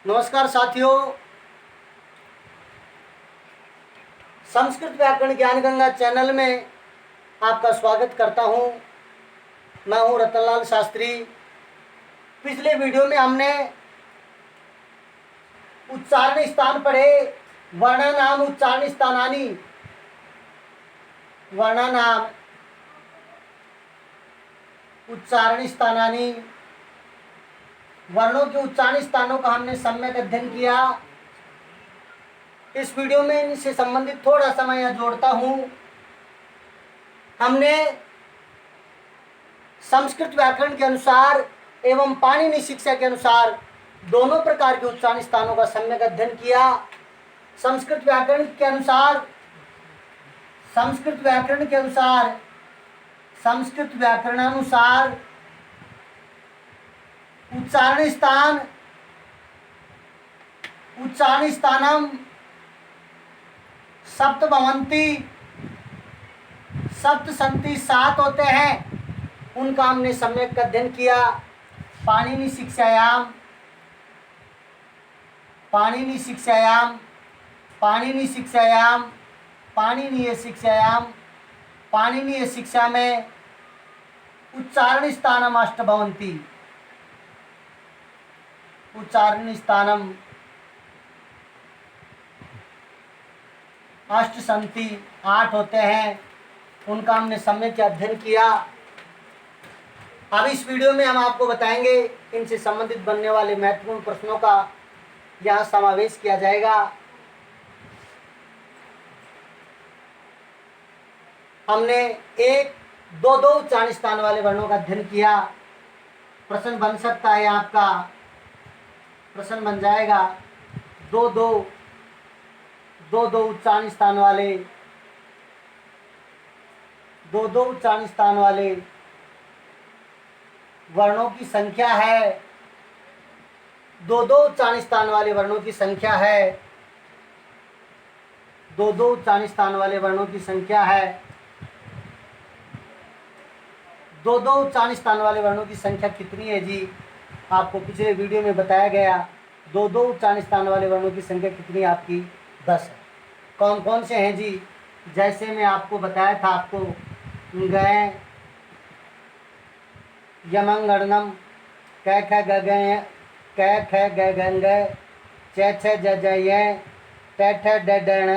नमस्कार साथियों, संस्कृत व्याकरण ज्ञान गंगा चैनल में आपका स्वागत करता हूं। मैं हूं रतनलाल शास्त्री। पिछले वीडियो में हमने उच्चारण स्थान पढ़े। वर्णानाम उच्चारण स्थानानि, वर्णानाम उच्चारण स्थानानि, वर्णों के उच्चारण स्थानों का हमने सम्यक अध्ययन किया। इस वीडियो में इनसे संबंधित थोड़ा सा मैं यहाँ जोड़ता हूँ। हमने संस्कृत व्याकरण के अनुसार एवं पाणिनि शिक्षा के अनुसार दोनों प्रकार के उच्चारण स्थानों का सम्यक अध्ययन किया। संस्कृत व्याकरण के अनुसार संस्कृत व्याकरणानुसार उच्चारण स्थानम सप्त भवन्ति, सप्त संति, 7 होते हैं। उनका हमने सम्यक अध्ययन किया। पाणिनीय शिक्षा में उच्चारण स्थानम अष्ट भवन्ति, उच्चारण स्थानम अष्ट संति, 8 होते हैं। उनका हमने सम्यक अध्ययन किया। अब इस वीडियो में हम आपको बताएंगे, इनसे संबंधित बनने वाले महत्वपूर्ण प्रश्नों का यहाँ समावेश किया जाएगा। हमने 1, 2, 2 उच्चारण स्थान वाले वर्णों का अध्ययन किया। प्रश्न बन सकता है, आपका प्रश्न बन जाएगा 2, 2 उच्चारण स्थान वाले, 2 उच्चारण स्थान वाले वर्णों की संख्या है। 2 उच्चारण स्थान वाले वर्णों की संख्या है। 2 उच्चारण स्थान वाले वर्णों की संख्या है। 2 उच्चारण स्थान वाले वर्णों की संख्या कितनी है जी? आपको पिछले वीडियो में बताया गया। 2 उच्चारण स्थान वाले वर्णों की संख्या कितनी आपकी? 10 है। कौन कौन से हैं जी? जैसे मैं आपको बताया था, आपको गए यमंगणनम, कै ख ग गय, कै ख ग गंग, च छ ज ज य, ट ठ ड ड ण,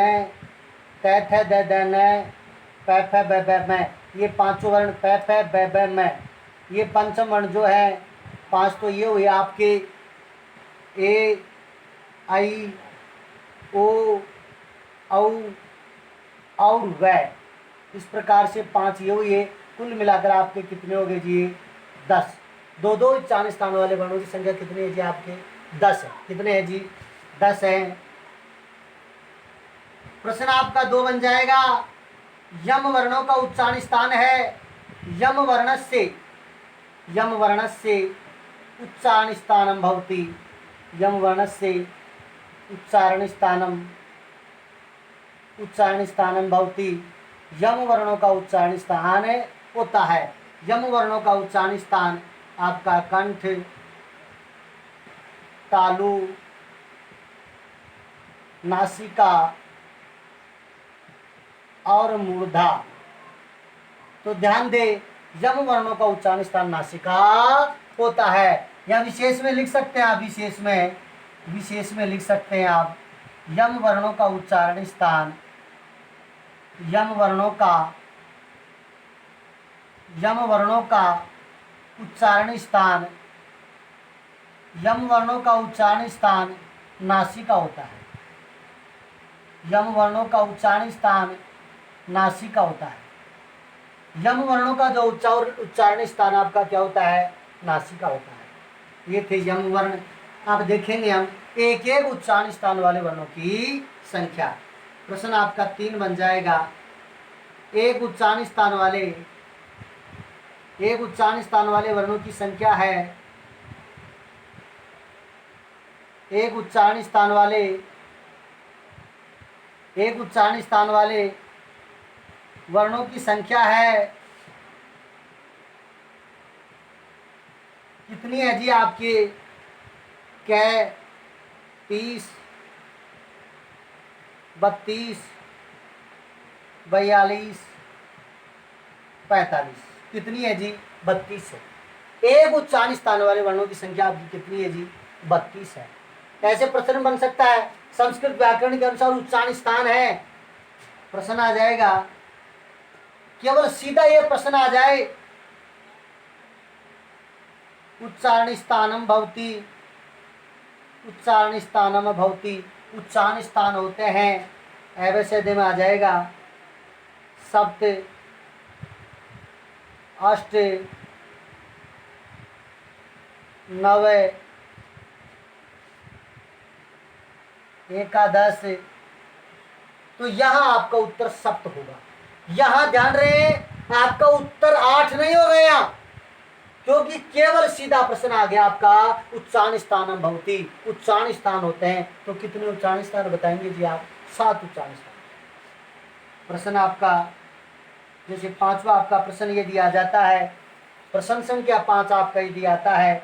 त थ द द न, प फ ब ब म। ये पांचों वर्ण प फ ब ब म, ये पंचम वर्ण जो है 5 तो ये हुए आपके ए, आई, ओ, औ और वै। इस प्रकार से 5 ये हुए। कुल मिलाकर आपके कितने हो गए जी? 10। 2 उच्चारण स्थान वाले वर्णों की संख्या कितनी है जी? आपके 10 है। कितने हैं जी? 10 हैं। प्रश्न आपका 2 बन जाएगा। यम वर्णों का उच्चारण स्थान है। यम वर्णस्य उच्चारण स्थानम भवति। यम वर्णस्य उच्चारण स्थानम भवति। यम वर्णों का उच्चारण स्थान होता है। यम वर्णों का उच्चारण स्थान आपका कंठ, तालु, नासिका और मूर्धा। तो ध्यान दे, यम वर्णों का उच्चारण स्थान नासिका होता है। या विशेष में लिख सकते हैं आप, विशेष में लिख सकते हैं आप। यम वर्णों का उच्चारण स्थान, यम वर्णों का उच्चारण स्थान नासिका होता है। यम वर्णों का उच्चारण स्थान नासिका होता है। यम वर्णों का जो उच्चारण स्थान आपका क्या होता है? नासिका होता है। ये थे यम वर्ण। अब देखेंगे हम एक एक उच्चारण स्थान वाले वर्णों की संख्या। प्रश्न आपका 3 बन जाएगा। एक उच्चारण स्थान वाले वर्णों की संख्या है। एक उच्चारण स्थान वाले वर्णों की संख्या है। कितनी है जी आपकी? कै, 30, 32, 42, 45। कितनी है जी? 32 है। एक उच्चारण स्थान वाले वर्णों की संख्या आपकी कितनी है जी? 32 है। ऐसे प्रश्न बन सकता है, संस्कृत व्याकरण के अनुसार उच्चारण स्थान है, प्रश्न आ जाएगा, केवल सीधा ये प्रश्न आ जाए उच्चारण स्थानम भवति, उच्चारण स्थानम भवति, उच्चारण स्थान होते हैं, ऐसे में आ जाएगा सप्त, अष्ट, नव, एकादश। तो यहां आपका उत्तर सप्त होगा। यहां ध्यान रहे, आपका उत्तर 8 नहीं हो गया, क्योंकि केवल सीधा प्रश्न आ गया आपका उच्चारण स्थानम भवति, उच्चारण स्थान होते हैं। तो कितने उच्चारण स्थान बताएंगे जी आप? 7 उच्चारण स्थान। प्रश्न आपका जैसे पांचवा आपका प्रश्न ये दिया जाता है, प्रश्न संख्या 5 आपका यदि आता है,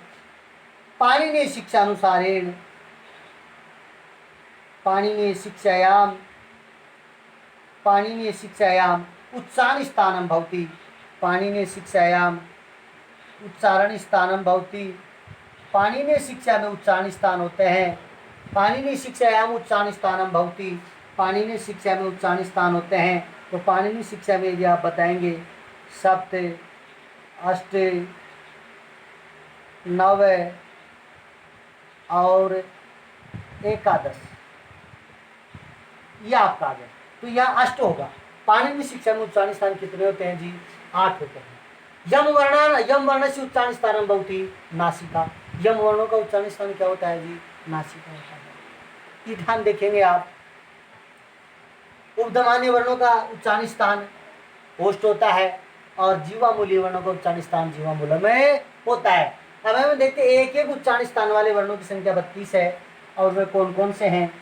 पाणिनीय शिक्षा अनुसारेण, पाणिनीय शिक्षायाम, पाणिनीय शिक्षायाम उच्चारण स्थानम भवति, पाणिनीय शिक्षायाम उच्चारण स्थानम भवति। पाणिनीय शिक्षा में उच्चारण स्थान होते हैं, पाणिनीय शिक्षायाम उच्चारण स्थानम भवति, पाणिनीय शिक्षा में उच्चारण स्थान होते हैं। तो पाणिनीय शिक्षा में यदि आप बताएंगे सप्त, अष्ट, नव और एकादश, ये आपका आ गया। तो यहाँ अष्ट होगा। पाणिनीय शिक्षा में उच्चारण स्थान कितने होते हैं जी? 8 होते हैं। यम वर्ण से उच्चारण स्थान भवति नासिका, यम वर्णों का उच्चारण स्थान क्या होता है जी? नासिका होता है। ये ध्यान देखेंगे आप। उपधमान्य वर्णों का उच्चारण स्थान ओष्ठ होता है और जीवामूलीय वर्णों का उच्चारण स्थान जीवामूल में होता है। अब हम देखते हैं एक एक उच्चारण स्थान वाले वर्णों की संख्या 32 है, और वे कौन कौन से हैं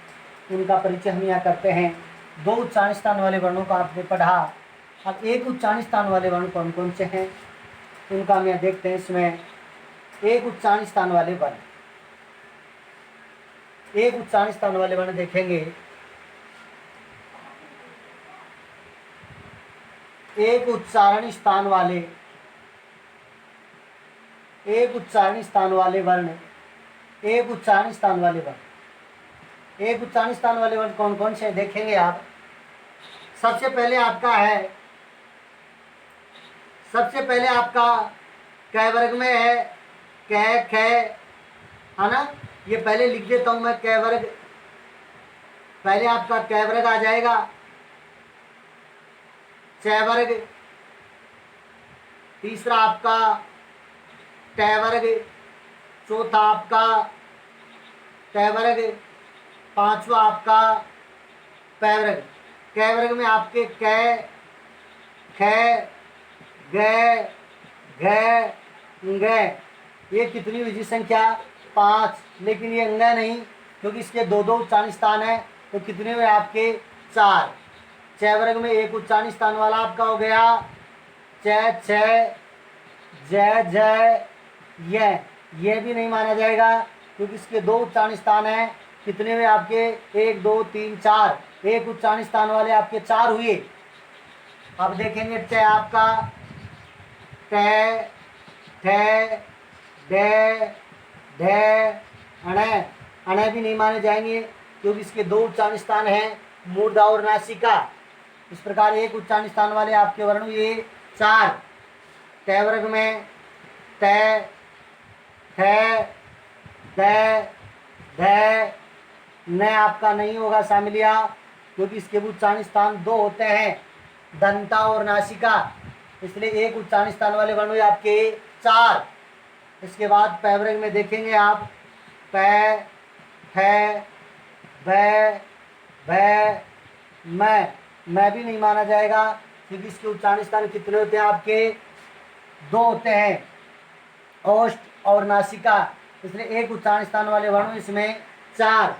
उनका परिचय हम यहाँ करते हैं। 2 उच्चारण स्थान वाले वर्णों का आपने पढ़ा। अब एक उच्चारण स्थान वाले वर्ण कौन कौन से हैं उनका हम यहाँ देखते हैं। इसमें एक उच्चारण स्थान वाले वर्ण, एक उच्चारण स्थान वाले वर्ण देखेंगे, एक उच्चारण स्थान वाले, एक उच्चारण स्थान वाले वर्ण, एक उच्चारण स्थान वाले वर्ण, एक उच्चारण स्थान वाले वर्ण कौन कौन से देखेंगे आप। सबसे पहले आपका है, सबसे पहले आपका क वर्ग में है क, ख, है ना। ये पहले लिख देता हूं मैं क वर्ग, पहले आपका क वर्ग आ जाएगा, च वर्ग, तीसरा आपका ट वर्ग, चौथा आपका ट वर्ग, पांचवा आपका प वर्ग। क वर्ग में आपके क, ख, ग, घ, ङ, ये कितनी हुई जी संख्या? 5। लेकिन ये अंग नहीं, क्योंकि इसके 2 उच्चारण स्थान है। तो कितने हुए आपके? 4। च वर्ग में एक उच्चारण स्थान वाला आपका हो गया च, छ, ज, झ, ये भी नहीं माना जाएगा, क्योंकि इसके 2 उच्चारण स्थान हैं। कितने हुए आपके? 1, 2, 3, 4। एक उच्चारण स्थान वाले आपके 4 हुए। अब देखेंगे ट आपका ट, ठ, ड, ढ, अण भी नहीं माने जाएंगे, क्योंकि इसके 2 उच्चारण स्थान हैं, मूर्धा और नासिका। इस प्रकार एक उच्चारण स्थान वाले आपके वर्ण ये 4। ट वर्ग में त, थ, द, ध, न आपका नहीं होगा शामिलिया, क्योंकि इसके उच्चारण स्थान 2 होते हैं, दंता और नासिका। इसलिए एक उच्चारण स्थान वाले वर्ण हुए आपके 4। इसके बाद प वर्ग में देखेंगे आप प, फ, भ, भ, मैं भी नहीं माना जाएगा, क्योंकि इसके उच्चारण स्थान कितने होते हैं आपके? 2 होते हैं, ओष्ठ और नासिका। इसलिए एक उच्चारण स्थान वाले वर्ण इसमें 4।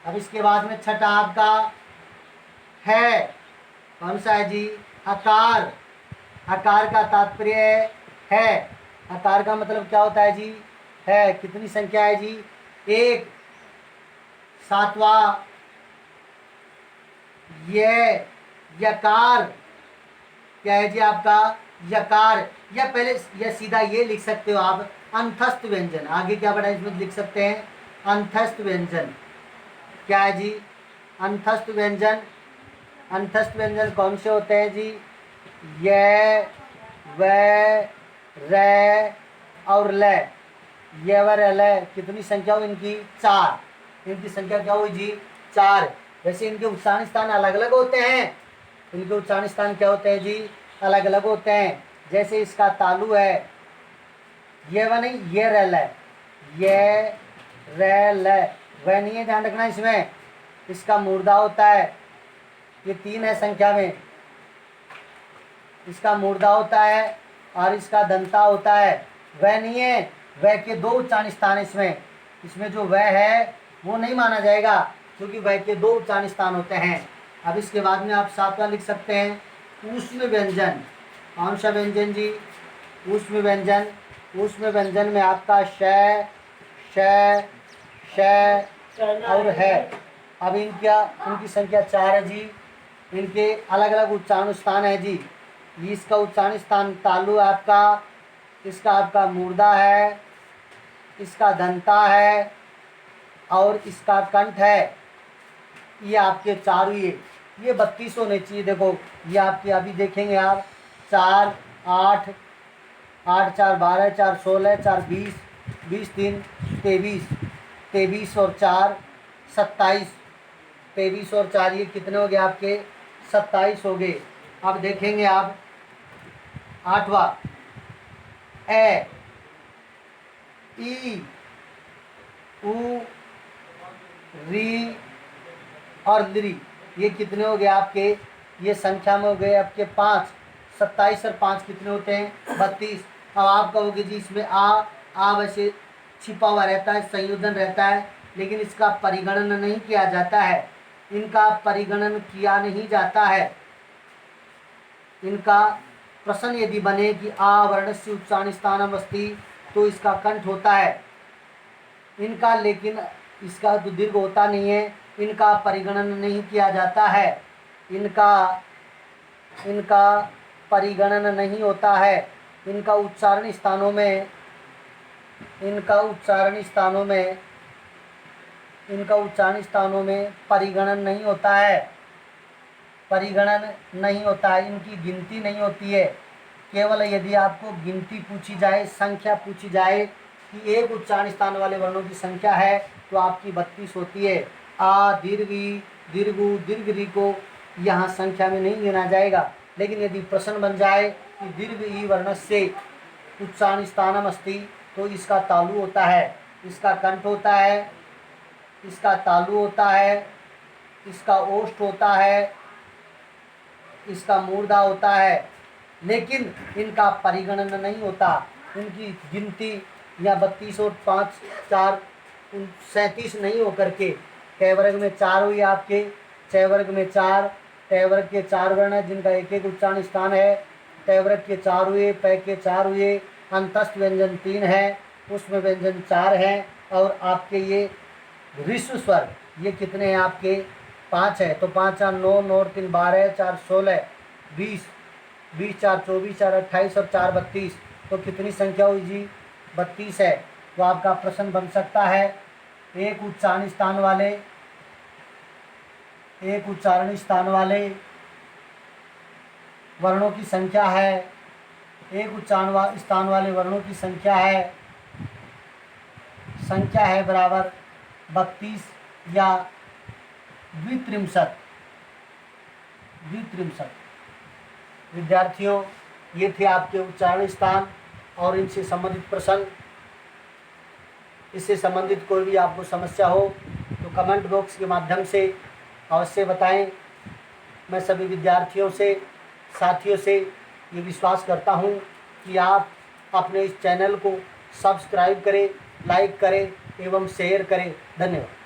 अब इसके बाद में छठा आपका है, कौन सा है जी? आकार। आकार का तात्पर्य है, आकार का मतलब क्या होता है जी? है। कितनी संख्या है जी? 1, सातवां ये यकार, क्या है जी आपका यकार, या पहले या सीधा ये लिख सकते हो आप अंतस्थ व्यंजन। आगे क्या बढ़ा इसमें लिख सकते हैं अंतस्थ व्यंजन। क्या है जी अंतस्थ व्यंजन। अंतस्थ व्यंजन कौन से होते हैं जी? ये, व, रे और ल। ये व र ल कितनी संख्या हुई इनकी? 4। इनकी संख्या क्या हुई जी? 4। वैसे इनके उच्चारण स्थान अलग अलग होते हैं। इनके उच्चारण स्थान क्या होते हैं जी? अलग अलग होते हैं। जैसे इसका तालु है, ये व नहीं, ये र ल, ये र ल, वह नहीं है, ध्यान रखना इसमें। इसका मूर्धा होता है, ये 3 है संख्या में, इसका मूर्धा होता है और इसका दंता होता है। वह नहीं है, वह के 2 उच्चारण स्थान इसमें। इसमें जो वह है वो नहीं माना जाएगा, क्योंकि वह के 2 उच्चारण स्थान होते हैं। अब इसके बाद में आप 7वां लिख सकते हैं ऊष्म व्यंजन। कौन सा व्यंजन जी? ऊष्म व्यंजन। ऊष्म व्यंजन में आपका श, श, श और है। अब इनकी संख्या 4 है जी। इनके अलग अलग उच्चारण स्थान है जी। इसका उच्चारण स्थान तालु है आपका, इसका आपका मूर्धा है, इसका दंता है और इसका कंठ है। ये आपके 4 हुए। ये 32 होने चाहिए। देखो ये आपके अभी देखेंगे आप 4, 8, 8 4 12, 4 16, 4 20, 20 3 23, 23 और 4 27, 23 और 4 ये कितने हो गए आपके? 27 हो गए। अब देखेंगे आप 8वां ए, ई, उ, री और लरी, ये कितने हो गए आपके? ये संख्या में हो गए आपके 5। 27 और 5 कितने होते हैं? 32। अब आप कहोगे जी इसमें आ वैसे छिपा हुआ रहता है, संयोजन रहता है, लेकिन इसका परिगणन नहीं किया जाता है। इनका परिगणन किया नहीं जाता है। इनका प्रश्न यदि बने कि आ वर्णस्य उच्चारण स्थानम अस्ति, तो इसका कंठ होता है इनका, लेकिन इसका तो दीर्घ होता नहीं है। इनका परिगणन नहीं किया जाता है। इनका परिगणन नहीं होता है। इनका उच्चारण स्थानों में परिगणन नहीं होता है। परिगणन नहीं होता है, इनकी गिनती नहीं होती है। केवल यदि आपको गिनती पूछी जाए, संख्या पूछी जाए कि एक उच्चारण स्थान वाले वर्णों की संख्या है, तो आपकी 32 होती है। आ, दीर्घी, दीर्घु, दीर्घ को यहाँ संख्या में नहीं गिना जाएगा। लेकिन यदि प्रश्न बन जाए कि दीर्घ ई वर्णस्य उच्चारण स्थानम अस्ति, तो इसका तालु होता है, इसका कंठ होता है, इसका तालु होता है, इसका ओष्ठ होता है, इसका मूर्धा होता है, लेकिन इनका परिगणन नहीं होता। इनकी गिनती या 32 और 5 4 37 नहीं होकर के क वर्ग में 4 हुई आपके, च वर्ग में 4, ट वर्ग के 4 वर्ण है जिनका एक एक उच्चारण स्थान है। ट वर्ग के 4 हुए, प के 4 हुए, अंतस्थ व्यंजन 3 है, उसमें व्यंजन 4 हैं, और आपके ये ऋस्व स्वर ये कितने हैं आपके? 5 है। तो 5 4 9, 9 3 12, 4 16, 20, 20 4 24, 4 28 और 4 32। तो कितनी संख्या हुई जी? 32 है। तो आपका प्रश्न बन सकता है एक उच्चारण स्थान वाले वर्णों की संख्या है, एक उच्चारण स्थान वाले वर्णों की संख्या है बराबर 32 या द्वित्रिंशत। विद्यार्थियों, ये थे आपके उच्चारण स्थान और इनसे संबंधित प्रश्न। इससे संबंधित कोई भी आपको समस्या हो तो कमेंट बॉक्स के माध्यम से अवश्य बताएं। मैं सभी विद्यार्थियों से, साथियों से ये विश्वास करता हूँ कि आप अपने इस चैनल को सब्सक्राइब करें, लाइक करें एवं शेयर करें। धन्यवाद।